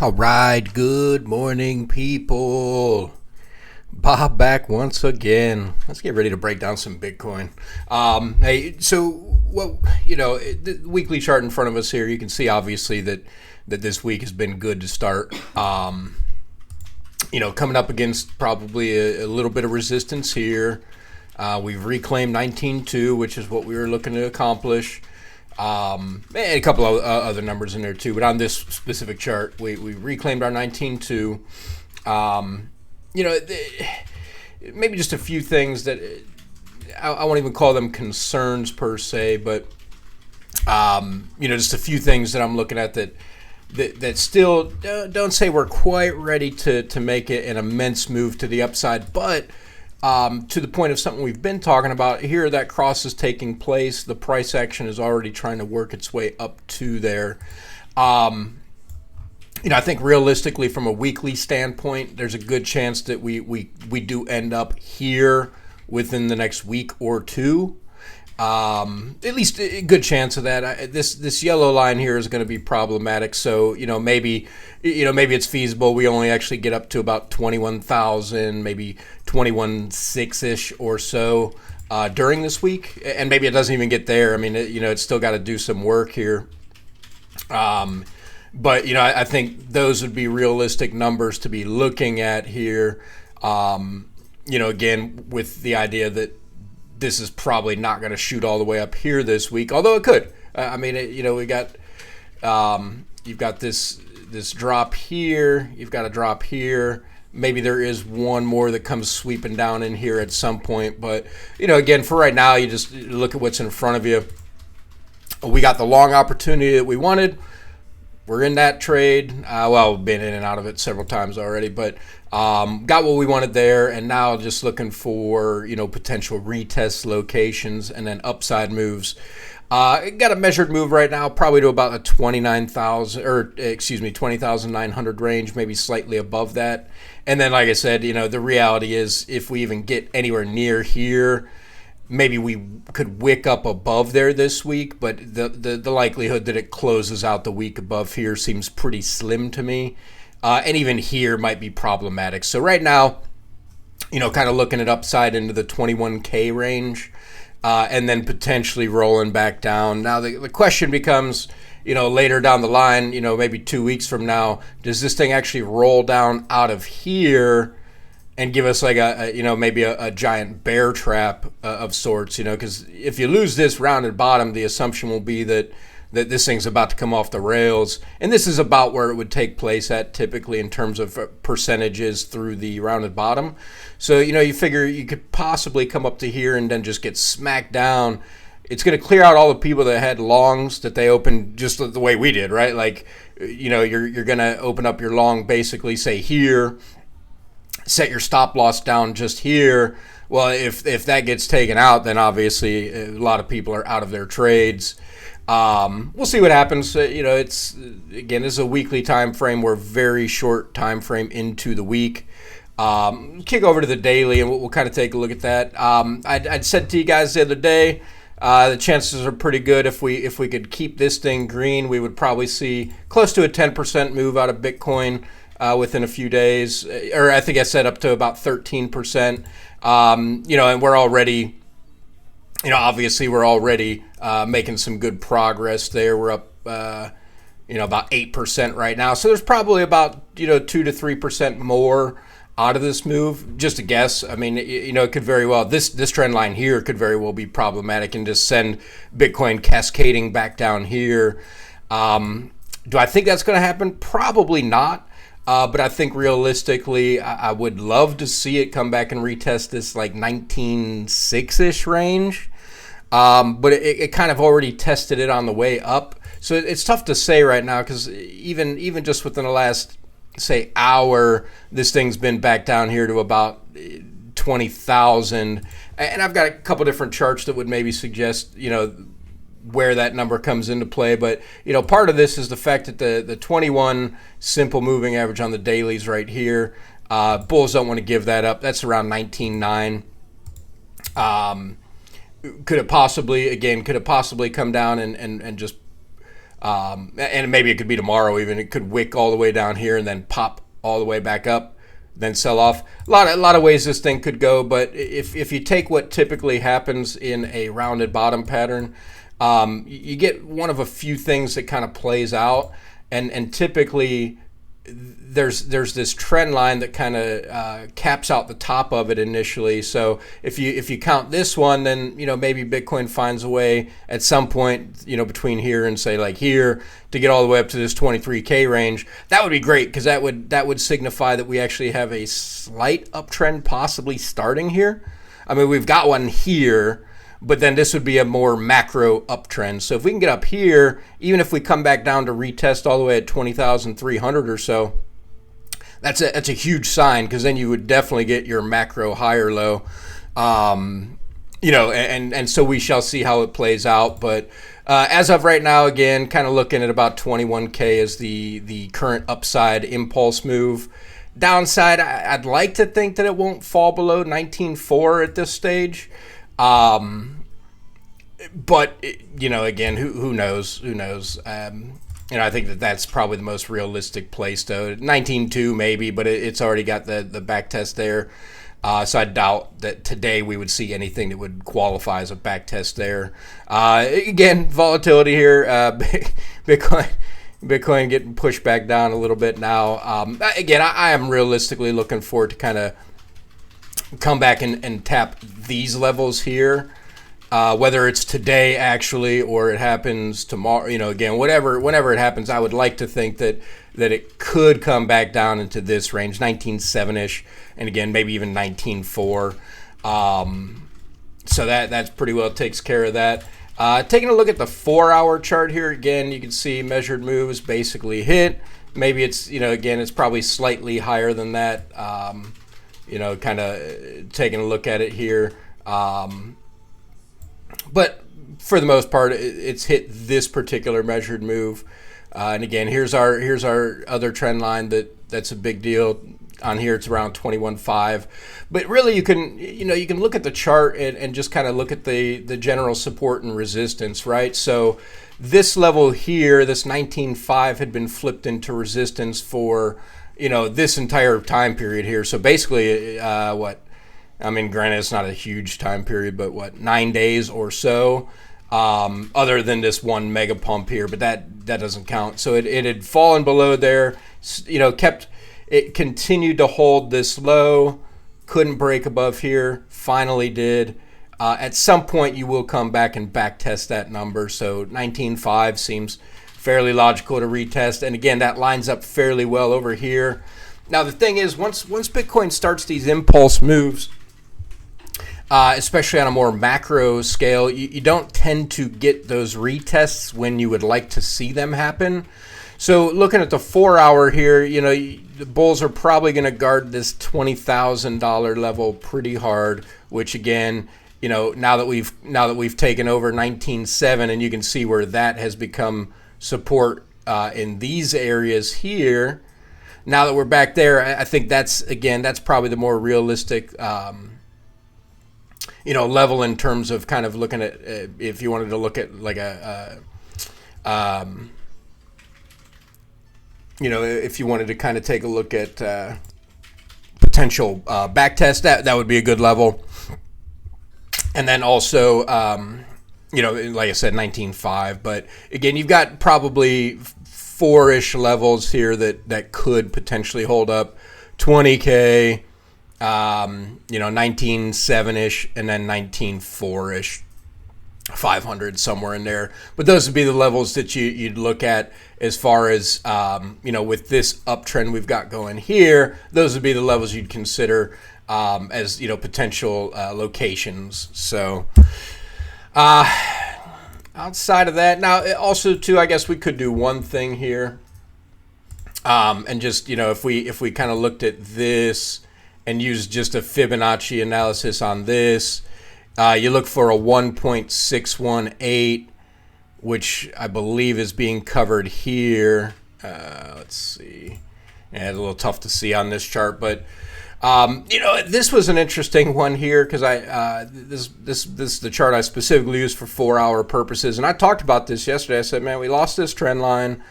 All right, good morning, people. Bob back once again. Let's get ready to break down some Bitcoin. Hey, so what the weekly chart in front of us here, you can see obviously that this week has been good to start. Coming up against probably a little bit of resistance here. We've reclaimed 19.2, which is what we were looking to accomplish. And a couple of other numbers in there too, but on this specific chart, we reclaimed our 19.2. Maybe just a few things that I won't even call them concerns per se, but just a few things that I'm looking at that still don't say we're quite ready to make it an immense move to the upside, but to the point of something we've been talking about here, that cross is taking place. The price action is already trying to work its way up to there. I think realistically from a weekly standpoint, there's a good chance that we do end up here within the next week or two. At least a good chance of that. This yellow line here is going to be problematic. So, maybe it's feasible. We only actually get up to about 21,000, maybe 21.6-ish or so during this week. And maybe it doesn't even get there. I mean, it's still got to do some work here. But I think those would be realistic numbers to be looking at here. Again, with the idea that this is probably not going to shoot all the way up here this week, although it could. We got you've got this drop here. You've got a drop here. Maybe there is one more that comes sweeping down in here at some point. But again, for right now, you just look at what's in front of you. We got the long opportunity that we wanted. We're in that trade. We've been in and out of it several times already, but got what we wanted there, and now just looking for potential retest locations and then upside moves. Got a measured move right now, probably to about a 20,900 range, maybe slightly above that. And then, like I said, the reality is if we even get anywhere near here, maybe we could wick up above there this week, but the likelihood that it closes out the week above here seems pretty slim to me. And even here might be problematic. So right now, kind of looking at upside into the 21K range, and then potentially rolling back down. Now the question becomes, later down the line, maybe 2 weeks from now, does this thing actually roll down out of here and give us like maybe a giant bear trap of sorts, because if you lose this rounded bottom, the assumption will be that this thing's about to come off the rails. And this is about where it would take place at typically in terms of percentages through the rounded bottom. So, you figure you could possibly come up to here and then just get smacked down. It's going to clear out all the people that had longs that they opened just the way we did, right? Like, you're going to open up your long basically, say here, set your stop loss down just here. Well, if that gets taken out, then obviously a lot of people are out of their trades. We'll see what happens. It's again, this is a weekly time frame. We're very short time frame into the week. Kick over to the daily, and we'll kind of take a look at that. I'd said to you guys the other day, the chances are pretty good if we could keep this thing green, we would probably see close to a 10% move out of Bitcoin within a few days, or I think I said up to about 13%. And we're already, obviously we're already making some good progress there. We're up, about 8% right now. So there's probably about, 2 to 3% more out of this move. Just a guess. I mean, it could very well, this trend line here could very well be problematic and just send Bitcoin cascading back down here. Do I think that's going to happen? Probably not. But I think realistically, I would love to see it come back and retest this like 19.6-ish range. But it kind of already tested it on the way up. So it's tough to say right now because even just within the last, say, hour, this thing's been back down here to about 20,000. And I've got a couple different charts that would maybe suggest, where that number comes into play. But, part of this is the fact that the 21 simple moving average on the dailies right here, bulls don't want to give that up. That's around 19.9. Could it possibly come down and just And maybe it could be tomorrow even. It could wick all the way down here and then pop all the way back up, then sell off. A lot of ways this thing could go, but if you take what typically happens in a rounded bottom pattern, you get one of a few things that kind of plays out, and typically there's this trend line that kind of caps out the top of it initially. So if you count this one, then maybe Bitcoin finds a way at some point between here and say like here to get all the way up to this 23K range. That would be great, because that would signify that we actually have a slight uptrend possibly starting here. I mean, we've got one here, but then this would be a more macro uptrend. So if we can get up here, even if we come back down to retest all the way at 20,300 or so, that's a huge sign, because then you would definitely get your macro high or low. And so we shall see how it plays out. But as of right now, again, kind of looking at about 21K as the current upside impulse move. Downside, I'd like to think that it won't fall below 19.4 at this stage. But again, who knows? I think that's probably the most realistic place, though. 19.2 maybe, but it's already got the back test there. So I doubt that today we would see anything that would qualify as a back test there. Again, volatility here. Bitcoin getting pushed back down a little bit now. Again, I am realistically looking forward to kind of come back and tap these levels here, whether it's today actually or it happens tomorrow. Again, whenever it happens, I would like to think that it could come back down into this range, 19.7-ish, and again maybe even 19.4. So that's pretty well takes care of that. Taking a look at the 4-hour chart here, again, you can see measured moves basically hit. Maybe it's again it's probably slightly higher than that. Kind of taking a look at it here. But for the most part, it's hit this particular measured move. And again, here's our other trend line that's a big deal. On here, it's around 21.5. But really, you can look at the chart and just kind of look at the general support and resistance, right? So this level here, this 19.5, had been flipped into resistance for this entire time period here. So basically, granted, it's not a huge time period, but 9 days or so, other than this one mega pump here, but that doesn't count. So it had fallen below there, it continued to hold this low, couldn't break above here, finally did. At some point, you will come back and back test that number. So 19.5 seems fairly logical to retest. And again, that lines up fairly well over here. Now, the thing is, once Bitcoin starts these impulse moves, especially on a more macro scale, you don't tend to get those retests when you would like to see them happen. So looking at the 4-hour here, the bulls are probably going to guard this $20,000 level pretty hard, which again, now that we've taken over 19.7, and you can see where that has become support in these areas here. Now that we're back there, I think that's probably the more realistic level in terms of kind of looking at if you wanted to look at like if you wanted to kind of take a look at potential back test, that would be a good level. And then also, like I said, 19.5. But again, you've got probably 4-ish levels here that could potentially hold up. 20K, 19.7-ish, and then 19.4-ish. 500 somewhere in there, but those would be the levels that you'd look at as far as with this uptrend we've got going here. Those would be the levels you'd consider as potential locations. So outside of that, now also too, I guess we could do one thing here, and just if we kind of looked at this and used just a Fibonacci analysis on this. You look for a 1.618, which I believe is being covered here. Let's see. Yeah, it's a little tough to see on this chart, but This was an interesting one here because this is the chart I specifically used for 4-hour purposes, and I talked about this yesterday. I said, man, we lost this trend line.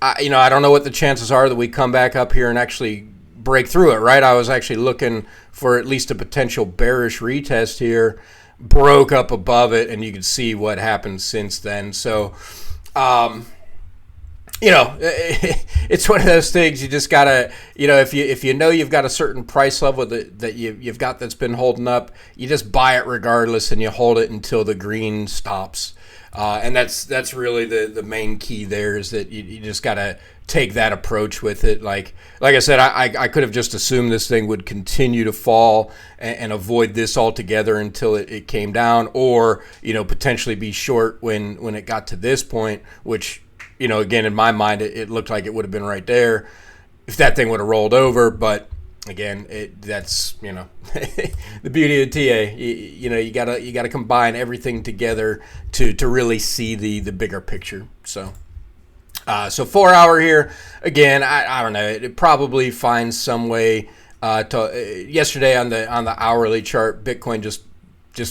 I don't know what the chances are that we come back up here and actually break through it, right? I was actually looking for at least a potential bearish retest here, broke up above it, and you can see what happened since then. So, it's one of those things you just gotta, if you know you've got a certain price level that you've got that's been holding up, you just buy it regardless and you hold it until the green stops. And that's really the main key there, is that you just gotta take that approach with it. Like I said, I could have just assumed this thing would continue to fall and avoid this altogether until it came down, or potentially be short when it got to this point, which, again, in my mind, it looked like it would have been right there if that thing would have rolled over. But again, that's the beauty of TA. You gotta combine everything together to really see the bigger picture. So 4-hour here again. I don't know. It probably finds some way. Yesterday on the hourly chart, Bitcoin just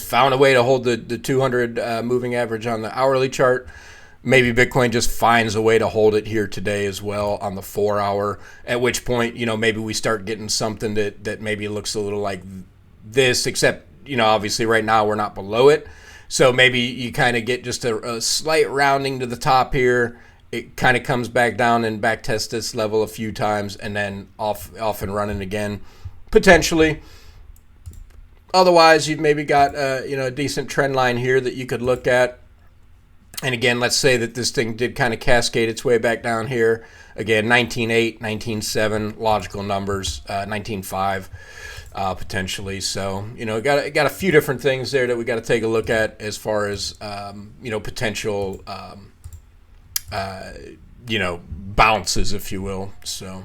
found a way to hold the 200 moving average on the hourly chart. Maybe Bitcoin just finds a way to hold it here today as well on the 4-hour, at which point, maybe we start getting something that maybe looks a little like this, except, obviously right now we're not below it. So maybe you kind of get just a slight rounding to the top here. It kind of comes back down and back tests this level a few times and then off and running again, potentially. Otherwise, you've maybe got a decent trend line here that you could look at. And again, let's say that this thing did kind of cascade its way back down here. Again, 19.8, 19.7, logical numbers, 19.5 potentially. So, got a few different things there that we got to take a look at as far as, potential, bounces, if you will. So,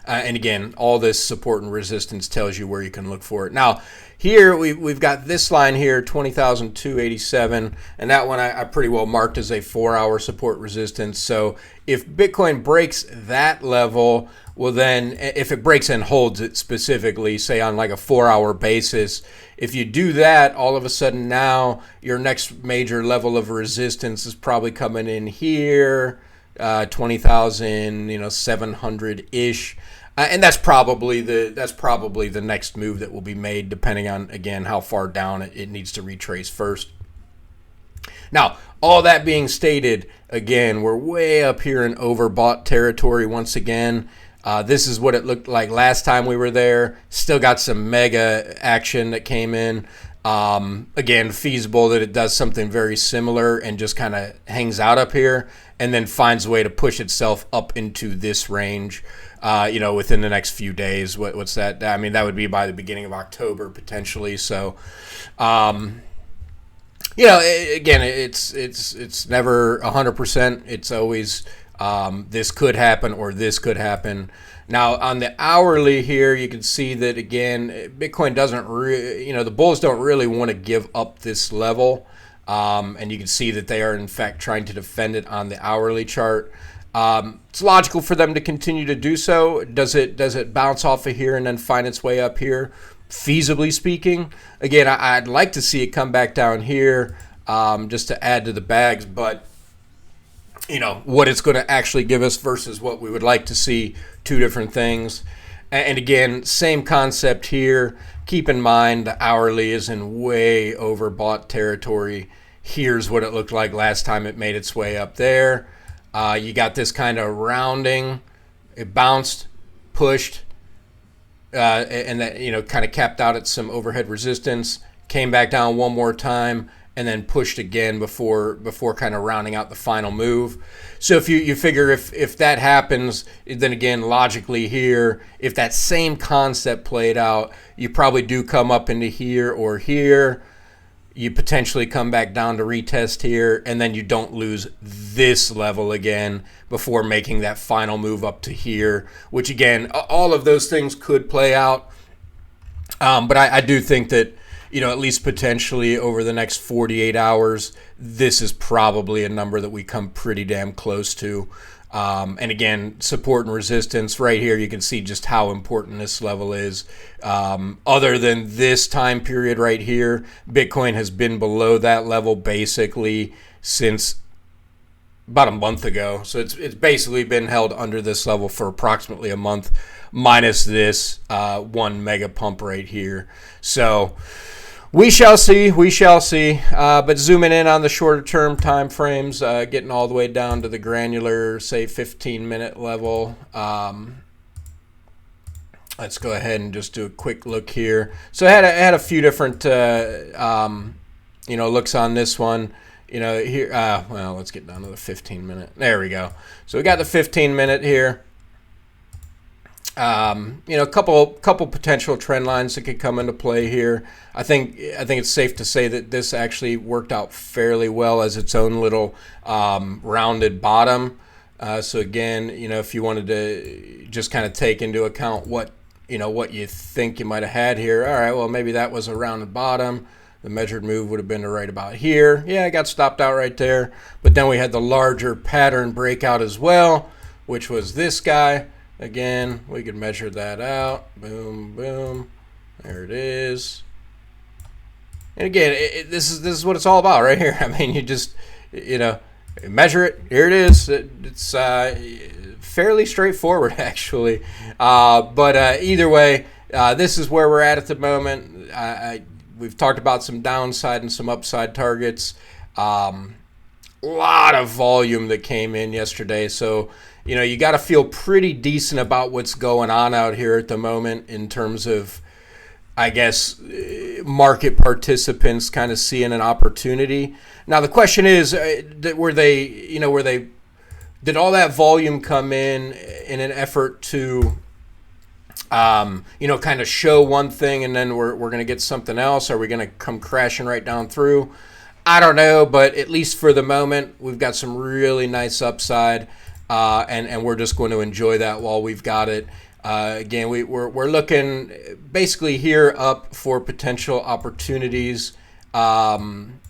and again, all this support and resistance tells you where you can look for it. Now, here we've got this line here, 20,287, and that one I pretty well marked as a 4-hour support resistance. So if Bitcoin breaks that level, well then, if it breaks and holds it specifically, say on like a 4-hour basis, if you do that, all of a sudden now your next major level of resistance is probably coming in here, 20,700 ish. And that's probably the next move that will be made, depending on, again, how far down it needs to retrace first. Now, all that being stated, again, we're way up here in overbought territory once again. This is what it looked like last time we were there. Still got some mega action that came in. Again, feasible that it does something very similar and just kind of hangs out up here and then finds a way to push itself up into this range. Within the next few days. What's that? I mean, that would be by the beginning of October potentially. So, again, it's never 100%. It's always this could happen or this could happen. Now, on the hourly here, you can see that again, Bitcoin doesn't the bulls don't really want to give up this level, and you can see that they are in fact trying to defend it on the hourly chart. It's logical for them to continue to do so. Does it bounce off of here and then find its way up here? Feasibly speaking, again, I'd like to see it come back down here just to add to the bags, but what it's going to actually give us versus what we would like to see, two different things. And again, same concept here. Keep in mind the hourly is in way overbought territory. Here's what it looked like last time it made its way up there. You got this kind of rounding. It bounced, pushed, and that kind of capped out at some overhead resistance. Came back down one more time, and then pushed again before kind of rounding out the final move. So if you figure if that happens, then again logically here, if that same concept played out, you probably do come up into here or here. You potentially come back down to retest here, and then you don't lose this level again before making that final move up to here, which again, all of those things could play out. But I do think that, at least potentially over the next 48 hours, this is probably a number that we come pretty damn close to. And again, support and resistance right here, you can see just how important this level is. Other than this time period right here, Bitcoin has been below that level basically since about a month ago. So it's basically been held under this level for approximately a month, minus this one mega pump right here. So we shall see. But zooming in on the shorter term time frames, getting all the way down to the granular, say 15-minute level. Let's go ahead and just do a quick look here. So I had a few different looks on this one. Here, well, let's get down to the 15-minute. There we go. So we got the 15-minute here. A couple potential trend lines that could come into play here. I think it's safe to say that this actually worked out fairly well as its own little rounded bottom. So again, if you wanted to just kind of take into account what you think you might have had here. All right, well, maybe that was a rounded bottom. The measured move would have been right about here. Yeah, I got stopped out right there. But then we had the larger pattern breakout as well, which was this guy. Again, we could measure that out. Boom, boom. There it is. And again, this is what it's all about right here. I mean, you just, measure it. Here it is. It's fairly straightforward, actually. But either way, this is where we're at the moment. We've talked about some downside and some upside targets. Lot of volume that came in yesterday. So, you got to feel pretty decent about what's going on out here at the moment in terms of, I guess, market participants kind of seeing an opportunity. Now, the question is, did all that volume come in an effort to kind of show one thing and then we're going to get something else? Are we going to come crashing right down through? I don't know, but at least for the moment, we've got some really nice upside, and we're just going to enjoy that while we've got it. Again, we're looking basically here up for potential opportunities, and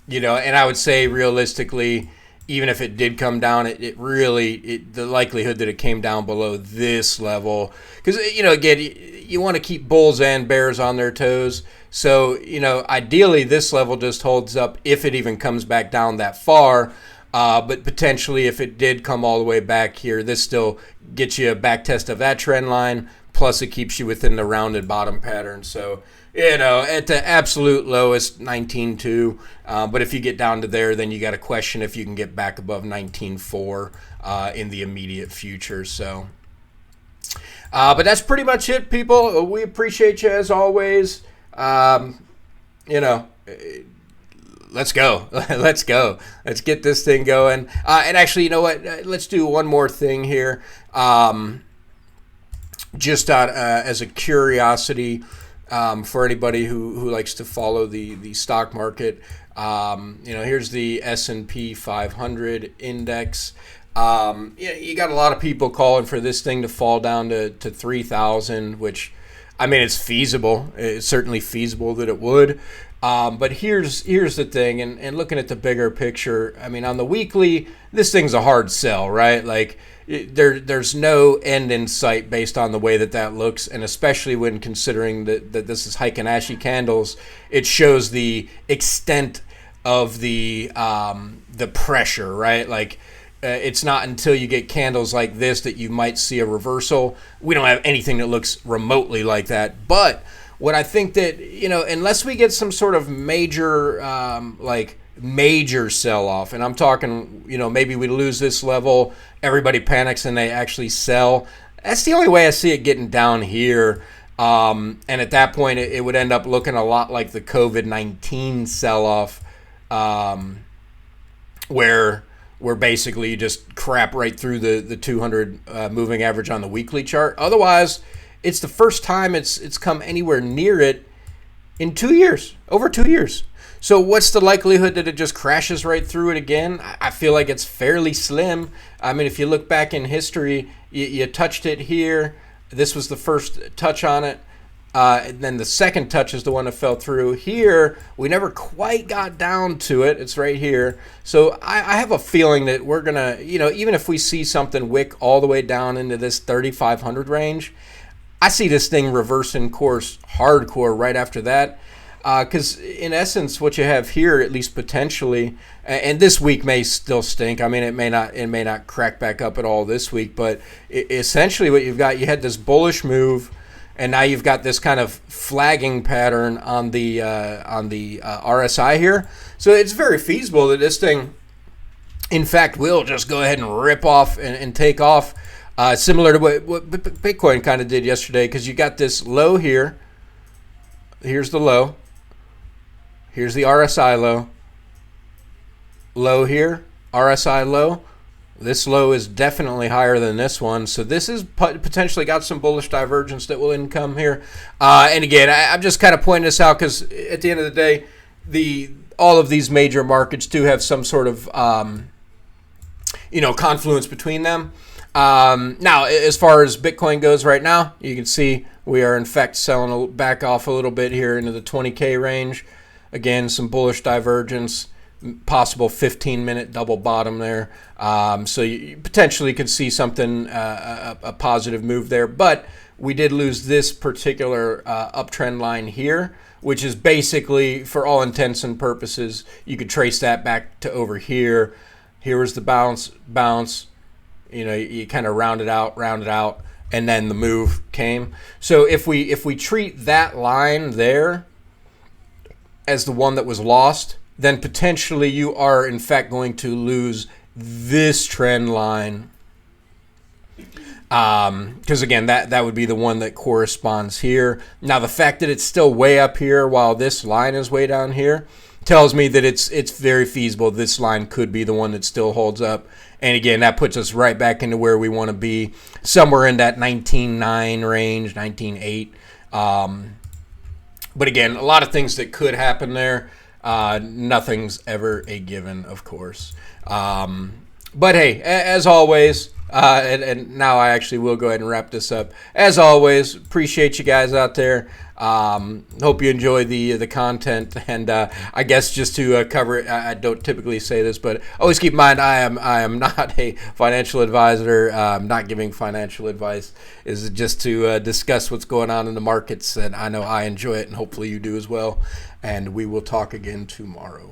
I would say realistically, even if it did come down, the likelihood that it came down below this level, because again, you want to keep bulls and bears on their toes. So ideally this level just holds up if it even comes back down that far. But potentially if it did come all the way back here, this still gets you a back test of that trend line. Plus it keeps you within the rounded bottom pattern. So at the absolute lowest, 19.2. But if you get down to there, then you got to question if you can get back above 19.4 in the immediate future. So, but that's pretty much it, people. We appreciate you as always. Let's go. Let's go. Let's get this thing going. And actually, you know what? Let's do one more thing here. Just as a curiosity. For anybody who likes to follow the stock market, here's the S&P 500 index. You got a lot of people calling for this thing to fall down to 3,000, which, I mean, it's feasible. It's certainly feasible that it would. But here's the thing, and looking at the bigger picture, I mean, on the weekly, this thing's a hard sell, right? Like, there's no end in sight based on the way that looks, and especially when considering that this is Heikin-Ashi candles, it shows the extent of the pressure, right? Like, it's not until you get candles like this that you might see a reversal. We don't have anything that looks remotely like that, but what I think that, unless we get some sort of major sell-off, and I'm talking, maybe we lose this level, everybody panics and they actually sell. That's the only way I see it getting down here. And at that point, it would end up looking a lot like the COVID-19 sell-off, where basically you just crap right through the 200 moving average on the weekly chart. Otherwise, it's the first time it's come anywhere near it in 2 years, over 2 years. So what's the likelihood that it just crashes right through it again? I feel like it's fairly slim. I mean, if you look back in history, you touched it here. This was the first touch on it. And then the second touch is the one that fell through. Here, we never quite got down to it. It's right here. So I have a feeling that we're going to, even if we see something wick all the way down into this 3,500 range, I see this thing reversing course hardcore right after that. Because in essence, what you have here, at least potentially, and this week may still stink. I mean, it may not crack back up at all this week. But essentially, what you've got, you had this bullish move, and now you've got this kind of flagging pattern on the RSI here. So it's very feasible that this thing, in fact, will just go ahead and rip off and take off, similar to what Bitcoin kind of did yesterday. Because you got this low here. Here's the low. Here's the RSI low. Low here, RSI low. This low is definitely higher than this one. So this is potentially got some bullish divergence that will income here. And again, I'm just kind of pointing this out because at the end of the day, all of these major markets do have some sort of confluence between them. Now, as far as Bitcoin goes right now, you can see we are in fact selling back off a little bit here into the 20K range. Again, some bullish divergence, possible 15-minute double bottom there. So you potentially could see something, a positive move there. But we did lose this particular uptrend line here, which is basically, for all intents and purposes, you could trace that back to over here. Here was the bounce. You kind of round it out, and then the move came. So if we treat that line there as the one that was lost, then potentially you are in fact going to lose this trend line. Because again, that would be the one that corresponds here. Now the fact that it's still way up here while this line is way down here tells me that it's very feasible this line could be the one that still holds up. And again, that puts us right back into where we want to be, somewhere in that 19.9 range, 19.8. But again, a lot of things that could happen there. Nothing's ever a given, of course. But hey, as always, and now I actually will go ahead and wrap this up. As always, appreciate you guys out there. Hope you enjoy the content. And I guess just to cover it, I don't typically say this, but always keep in mind I am not a financial advisor. I'm not giving financial advice. Is just to discuss what's going on in the markets, and I know I enjoy it, and hopefully you do as well. And we will talk again tomorrow.